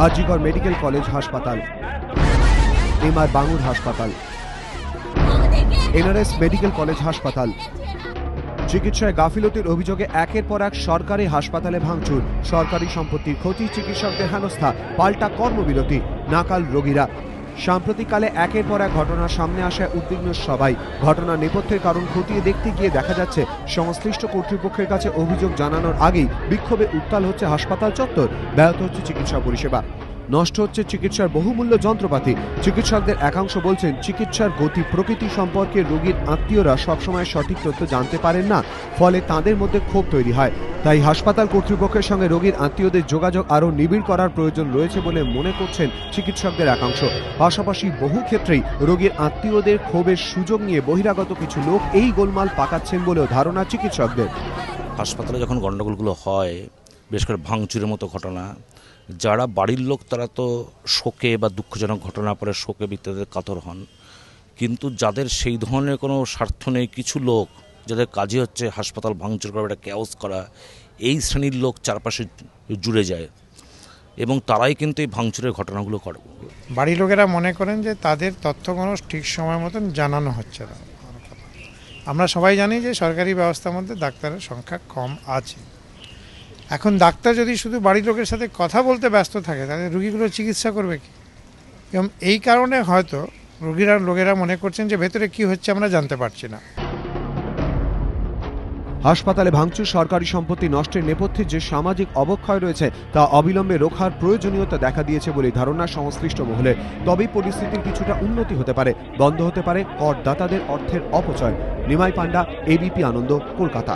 আজিগড় medical college হাসপাতাল, MR Bangur হাসপাতাল, NRS medical college হাসপাতাল। চিকিৎসায় গাফিলতির অভিযোগে একের পর এক সরকারি হাসপাতালে ভাঙচুর, সরকারি সম্পত্তির ক্ষতি, চিকিৎসকদের হেনস্থা, পাল্টা কর্মবিরতি, নাকাল রোগীরা। সাম্প্রতিককালে একের পর এক ঘটনার সামনে আসায় উদ্বিগ্ন সবাই। ঘটনার নেপথ্যের কারণ খতিয়ে দেখতে গিয়ে দেখা যাচ্ছে সংশ্লিষ্ট কর্তৃপক্ষের কাছে অভিযোগ জানানোর আগেই বিক্ষোভে উত্তাল হচ্ছে হাসপাতাল চত্বর, ব্যাহত হচ্ছে চিকিৎসা পরিষেবা, নষ্ট হচ্ছে চিকিৎসার বহুমূল্য যন্ত্রপাতি। চিকিৎসকদের একাংশ বলছেন চিকিৎসার গতি প্রকৃতি সম্পর্কে রোগীর আত্মীয়রা সবসময় সঠিক তথ্য জানতে পারেন না, ফলে তাদের মধ্যে ক্ষোভ তৈরি হয়। তাই হাসপাতাল কর্তৃপক্ষের সঙ্গে রোগীর আত্মীয়দের যোগাযোগ আরও নিবিড় করার প্রয়োজন রয়েছে বলে মনে করছেন চিকিৎসকদের একাংশ। পাশাপাশি বহু ক্ষেত্রেই রোগীর আত্মীয়দের ক্ষোভের সুযোগ নিয়ে বহিরাগত কিছু লোক এই গোলমাল পাকাচ্ছেন বলেও ধারণা চিকিৎসকদের। হাসপাতালে যখন গণ্ডগোলগুলো হয়, বিশেষ করে ভাঙচুরের মতো ঘটনা, যারা বাড়ির লোক তারা তো শোকে বা দুঃখজনক ঘটনা পরে শোকে বিত্তদের কাতর হন, কিন্তু যাদের সেই ধরনের কোনো স্বার্থ নেই, কিছু লোক যাদের কাজই হচ্ছে হাসপাতাল ভাঙচুর করা, একটা ক্যাওস করা, এই শ্রেণীর লোক চারপাশে জুড়ে যায় এবং তারাই কিন্তু এই ভাঙচুরের ঘটনাগুলো করে। বাড়ির লোকেরা মনে করেন যে তাদের তথ্যগুলো ঠিক সময় মতন জানানো হচ্ছে না। আমরা সবাই জানি যে সরকারি ব্যবস্থার মধ্যে ডাক্তারের সংখ্যা কম আছে। এখন ডাক্তার যদি শুধু বাড়ির লোকের সাথে কথা বলতে ব্যস্ত থাকে, তাহলে রুগীগুলো চিকিৎসা করবে কি? এবং এই কারণে হয়তো লোকেরা মনে করছেন যে ভেতরে কি হচ্ছে আমরা জানতে পারছি না। হাসপাতালে ভাঙচুর, সরকারি সম্পত্তি নষ্টের নেপথ্যে যে সামাজিক অবক্ষয় রয়েছে তা অবিলম্বে রোখার প্রয়োজনীয়তা দেখা দিয়েছে বলে ধারণা সংশ্লিষ্ট মহলের। তবেই পরিস্থিতির কিছুটা উন্নতি হতে পারে, বন্ধ হতে পারে করদাতাদের অর্থের অপচয়। নিমাই পান্ডা, এবিপি আনন্দ, কলকাতা।